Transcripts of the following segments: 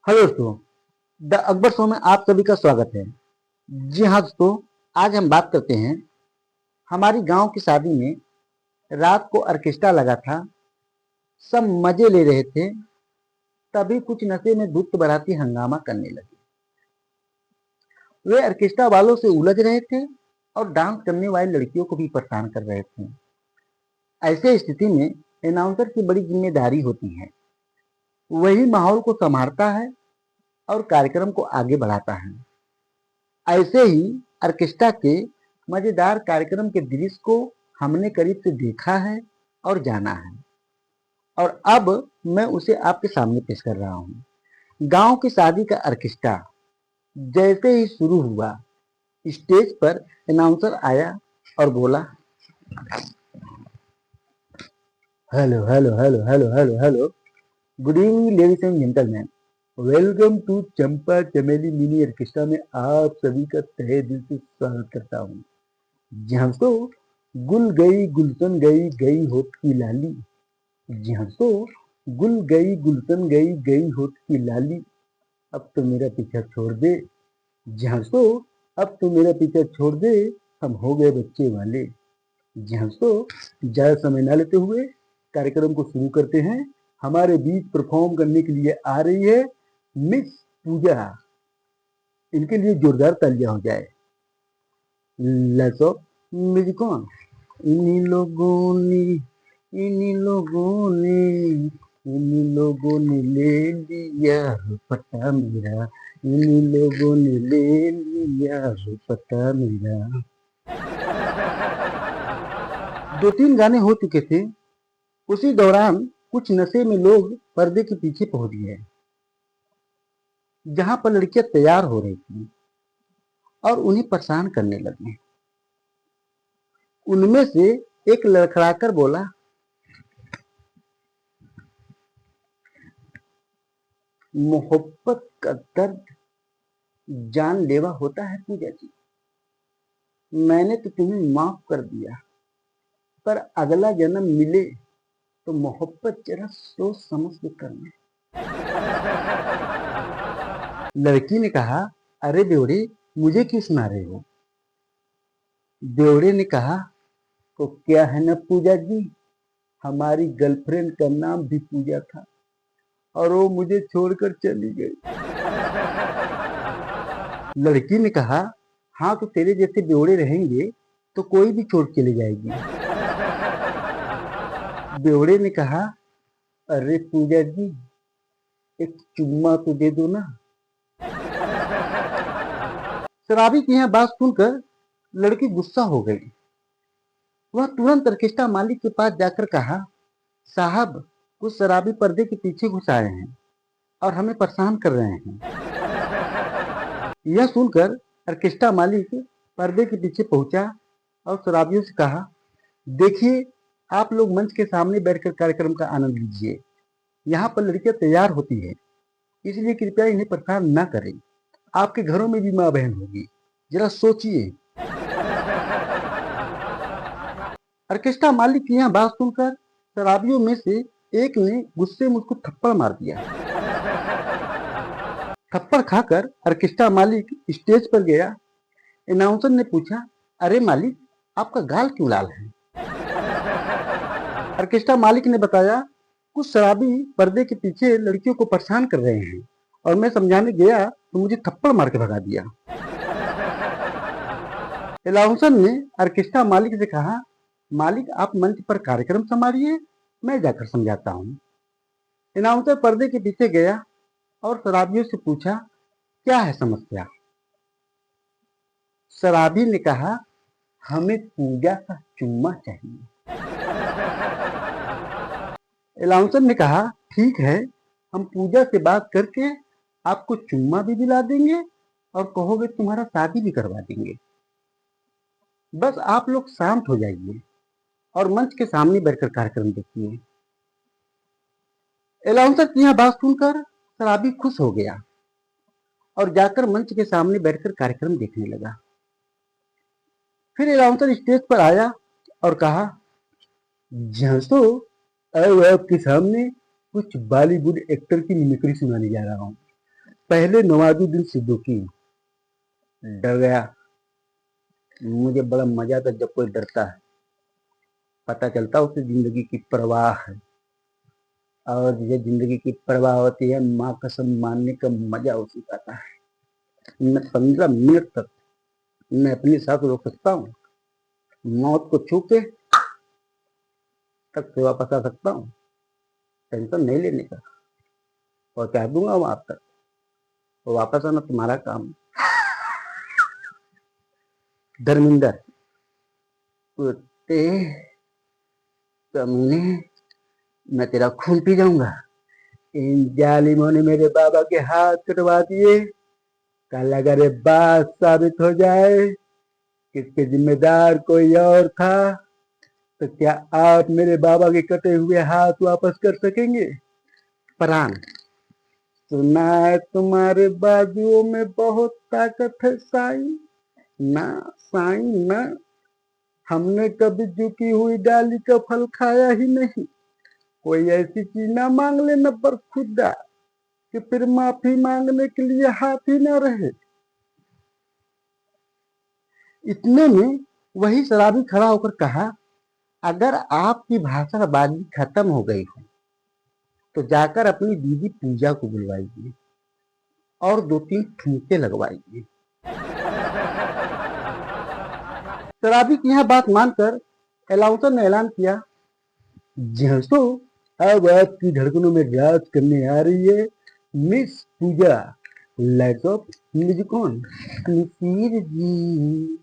Hello दोस्तों, the Akbar show में आप सभी का स्वागत है। जी हाँ दोस्तों, आज हम बात करते हैं। हमारी गांव की शादी में रात को ऑर्केस्ट्रा लगा था। सब मजे ले रहे थे, तभी कुछ नशे में धुत बराती हंगामा करने लगे। वे ऑर्केस्ट्रा वालों से उलझ रहे थे और डांस करने वाली लड़कियों को भी परेशान कर रहे थे। ऐसे स्थिति में अनाउंसर की बड़ी जिम्मेदारी होती है। वही माहौल को संभालता है और कार्यक्रम को आगे बढ़ाता है। ऐसे ही ऑर्केस्ट्रा के मजेदार कार्यक्रम के दृश्य को हमने करीब से देखा है और जाना है, और अब मैं उसे आपके सामने पेश कर रहा हूँ। गांव की शादी का ऑर्केस्ट्रा जैसे ही शुरू हुआ, स्टेज पर अनाउंसर आया और बोला, hello hello hello hello hello hello, good evening ladies and gentleman, welcome to Champa Chameli mini orchestra में आप सभी का तहे दिल से स्वागत करता हूँ। जी हाँ तो गुल गई गुलशन गई गई होठ की लाली। जी हाँ तो गुल गई गुलशन गई गई होठ की लाली। अब तो मेरा पीछा छोड़ दे। जी हाँ तो अब तो मेरा पीछा छोड़ दे, हम हो गए बच्चे वाले। जी हाँ तो ज्यादा समय ना लेते हुए कार्यक्रम को शुरू करते हैं। हमारे बीच परफॉर्म करने के लिए आ रही है मिस पूजा। इनके लिए जोरदार तालियां हो जाए। Let's music. इन्हीं लोगों ने इन्हीं लोगों ने इन्हीं लोगों ने ले लिया पता मेरा। इन्हीं लोगों ने ले लिया पता मेरा। दो तीन गाने हो चुके थे। उसी दौरान कुछ नशे में लोग पर्दे के पीछे पहुंच गए, जहां पर लड़कियां तैयार हो रही थी और उन्हें परेशान करने लगी। उनमें से एक लड़खड़ाकर बोला, मोहब्बत का दर्द जानलेवा होता है पूजा जी। मैंने तो तुम्हें माफ कर दिया, पर अगला जन्म मिले तो मोहब्बत जरा सोच समझ के करना। लड़की ने कहा, अरे बेवड़े, मुझे क्यों सुना रहे हो? बेवड़े ने कहा, तो क्या है ना पूजा जी, हमारी गर्लफ्रेंड का नाम भी पूजा था और वो मुझे छोड़कर चली गई। लड़की ने कहा, हाँ तो तेरे जैसे बेवड़े रहेंगे तो कोई भी छोड़ चली जाएगी। बेवड़े ने कहा, अरे पूजा जी, एक चुम्मा तो दे दो ना। शराबी की यह बात सुनकर लड़की गुस्सा हो गई। वह तुरंत ऑर्केस्ट्रा मालिक के पास जाकर कहा, साहब, कुछ शराबी पर्दे के पीछे घुस आए हैं और हमें परेशान कर रहे हैं। यह सुनकर ऑर्केस्ट्रा मालिक पर्दे के पीछे पहुंचा और शराबियों से कहा, देखिए, आप लोग मंच के सामने बैठकर कार्यक्रम का आनंद लीजिए। यहाँ पर लड़कियां तैयार होती है, इसलिए कृपया इन्हें परेशान न करें। आपके घरों में भी माँ बहन होगी, जरा सोचिए। ऑर्केस्ट्रा मालिक की यह बात सुनकर शराबियों में से एक ने गुस्से में उसको थप्पड़ मार दिया। थप्पड़ खाकर ऑर्केस्ट्रा मालिक स्टेज पर गया। अनाउंसर ने पूछा, अरे मालिक, आपका गाल क्यों लाल है? ऑर्केस्ट्रा मालिक ने बताया, कुछ शराबी पर्दे के पीछे लड़कियों को परेशान कर रहे हैं और मैं समझाने गया तो मुझे थप्पड़ मार के भगा दिया। अनाउंसर ने ऑर्केस्ट्रा मालिक से कहा, मालिक आप मंच पर कार्यक्रम संभालिए, मैं जाकर समझाता हूँ। अनाउंसर पर्दे के पीछे गया और शराबियों से पूछा, क्या है समस्या? शराबी ने कहा, हमें पूजा का चुम्मा चाहिए। अनाउंसर ने कहा, ठीक है, हम पूजा से बात करके आपको चुम्मा भी दिला देंगे और कहोगे तुम्हारा शादी भी करवा देंगे। बस आप लोग शांत हो जाइए और मंच के सामने बैठकर कार्यक्रम देखिए। अनाउंसर की यह बात सुनकर शराबी खुश हो गया और जाकर मंच के सामने बैठकर कार्यक्रम देखने लगा। फिर अनाउंसर स्टेज पर आया और कहा, तो अब आपके सामने कुछ बॉलीवुड एक्टर की मिमिक्री सुनाने जा रहा हूँ। पहले नवाजुद्दीन सिद्दीकी डर गया। मुझे बड़ा मजा आता जब कोई डरता है, पता चलता उसे जिंदगी की परवाह है। और ये जिंदगी की परवाह होती है, माँ कसम मानने का मजा उसी का आता है। मैं 15 मिनट तक मैं अपनी सांस रोक सकता हूँ, मौत को छू के तक से वापस आ सकता हूँ, टेंशन नहीं लेने का, पहुंचा दूंगा वहां तक, तो वापस आना तुम्हारा काम। धर्मिंदर कुत्ते कमीने, मैं तेरा खून पी जाऊंगा। इन जालिमों ने मेरे बाबा के हाथ कटवा दिए, कल अगर ये बात साबित हो जाए कि इसके जिम्मेदार कोई और था, तो क्या आप मेरे बाबा के कटे हुए हाथ वापस कर सकेंगे? प्राण, सुना है तुम्हारे बाजुओं में बहुत ताकत है साईं। ना साईं ना, हमने कभी झुकी हुई डाली का फल खाया ही नहीं। कोई ऐसी चीज ना मांग लेना पर खुदा कि फिर माफी मांगने के लिए हाथ ही ना रहे। इतने में वही शराबी खड़ा होकर कहा, अगर आपकी भाषणबाजी खत्म हो गई हो तो जाकर अपनी दीदी पूजा को बुलवाइए और 2-3 ठुमके लगवाइए। शराबी की यह बात मानकर अलाउंसर ने ऐलान किया, जैसो अब आपकी धड़कनों में राज करने आ रही है miss Pooja. Light off music on. Misir ji,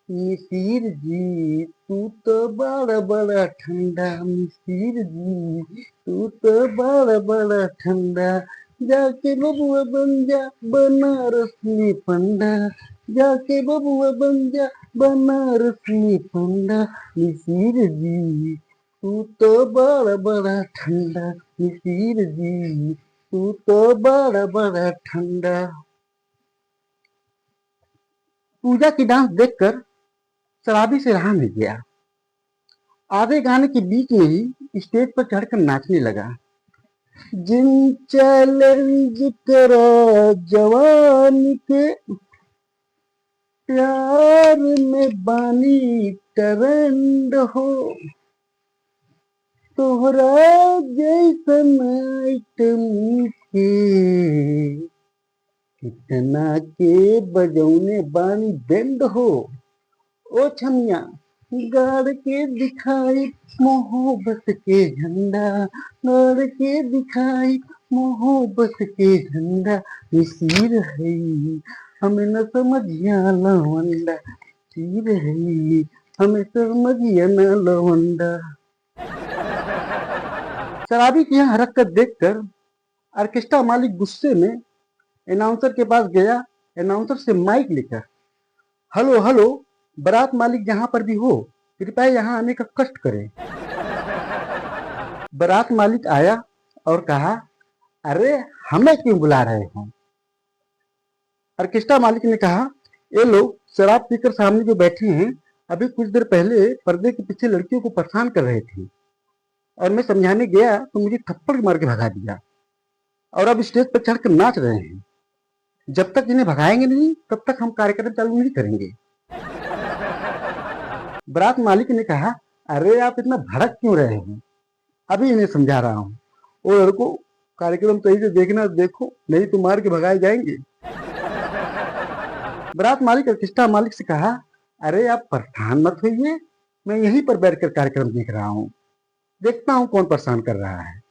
Misir ji, तू तो बड़ा बड़ा ठंडा। मिसिर जी, तू तो बड़ा बड़ा ठंडा। जाके बबुआ बन जा बनारस में पंडा। जाके बबुआ बन जा बनारस में पंडा। मिसिर जी, तू तो बड़ा बड़ा ठंडा। मिसिर जी, तू तो बड़ा बड़ा ठंडा। पूजा की डांस देखकर शराबी से रहा नहीं गया। आधे गाने के बीच में ही स्टेज पर चढ़कर नाचने लगा। जिन चैलेंज करा जवानी के, प्यार में बानी ट्रेंड हो। तोहरा जैसन आइटम के कितना के बजौने बानी बैंड हो। ओ छमिया, गाड़ के दिखाई मोहब्बत के झंडा। गाड़ के दिखाई मोहब्बत के झंडा। मिसिर है हमें न समझिया लवंडा। मिसिर है हमें समझिया न लवंडा। शराबी की यह हरकत देखकर ऑर्केस्ट्रा मालिक गुस्से में अनाउंसर के पास गया। अनाउंसर से माइक लेकर, हेलो हेलो, बारात मालिक जहां पर भी हो कृपया यहाँ आने का कष्ट करें। बारात मालिक आया और कहा, अरे हमें क्यों बुला रहे हो? ऑर्केस्ट्रा मालिक ने कहा, ये लोग शराब पीकर सामने जो बैठे हैं, अभी कुछ देर पहले पर्दे के पीछे लड़कियों को परेशान कर रहे थे और मैं समझाने गया तो मुझे थप्पड़ मार के भगा दिया और अब स्टेज पर चढ़कर नाच रहे हैं। जब तक इन्हें भगाएंगे नहीं तब तक हम कार्यक्रम चालू नहीं करेंगे। बारात मालिक ने कहा, अरे आप इतना भड़क क्यों रहे हैं? अभी इन्हें समझा रहा हूँ। वो लड़को, कार्यक्रम सही से देखना देखो, नहीं तो मार के भगाए जाएंगे। बारात मालिक ऑर्केस्ट्रा मालिक से कहा, अरे आप परेशान मत होइए, मैं यहीं पर बैठकर कार्यक्रम देख रहा हूँ, देखता हूँ कौन परेशान कर रहा है।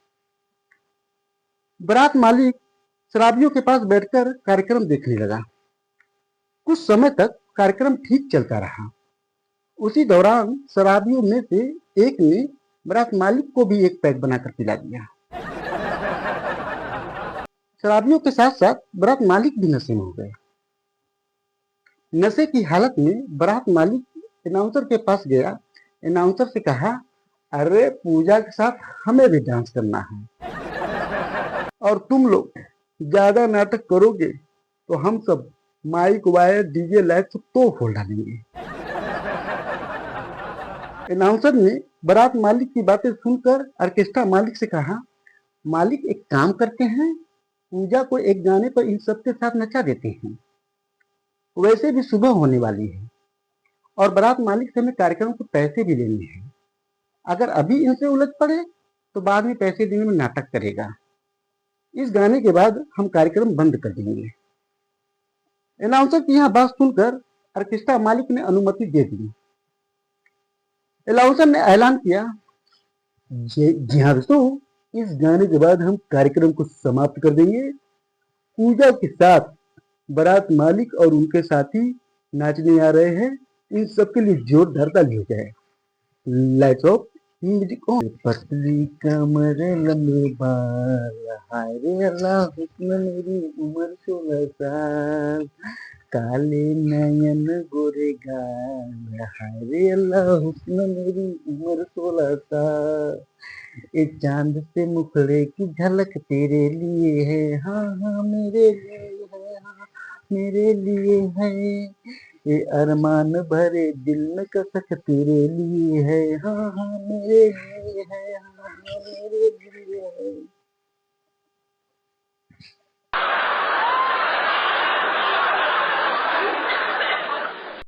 बारात मालिक शराबियों के पास बैठकर कार्यक्रम देखने लगा। कुछ समय तक कार्यक्रम ठीक चलता रहा। उसी दौरान शराबियों में से एक ने बारात मालिक को भी एक पैक बनाकर पिला दिया। शराबियों के साथ साथ बारात मालिक भी नशे में हो गए। नशे की हालत में बारात मालिक अनाउंसर के पास गया। अनाउंसर से कहा, अरे पूजा के साथ हमें भी डांस करना है और तुम लोग ज्यादा नाटक करोगे तो हम सब माइक वायर डीजे लाइट सब तो खोल डालेंगे। अनाउंसर ने बारात मालिक की बातें सुनकर ऑर्केस्ट्रा मालिक से कहा, मालिक एक काम करते हैं, पूजा को एक गाने पर इन सबके साथ नचा देते हैं। वैसे भी सुबह होने वाली है और बारात मालिक से हमें कार्यक्रम को पैसे भी लेने हैं। अगर अभी इनसे उलझ पड़े तो बाद में पैसे देने में नाटक करेगा। इस गाने के बाद हम कार्यक्रम बंद कर देंगे। अनाउंसर की यह बात सुनकर ऑर्केस्ट्रा मालिक ने अनुमति दे दी। अनाउंसर ने ऐलान किया, जी हाँ दोस्तों, इस गाने के बाद हम कार्यक्रम को समाप्त कर देंगे। पूजा के साथ बारात मालिक और उनके साथी नाचने आ रहे हैं। इन सबके लिए जोरदार ताली हो जाए। Lights off, music on. पतली कमर लंबे बाल, हाय रे अल्लाह हुस्न मेरी उम्र 16 साल, काले नयन गोरे गाल, हाय रे अल्लाह हुस्न मेरी उम्र 16 साल, एक चांद से मुखड़े की झलक तेरे लिए है, हाँ हाँ मेरे लिए है, हाँ मेरे लिए है, ये अरमान भरे दिल में कसक तेरे लिए है, हाँ हाँ मेरे लिए है, हाँ हाँ मेरे लिए है।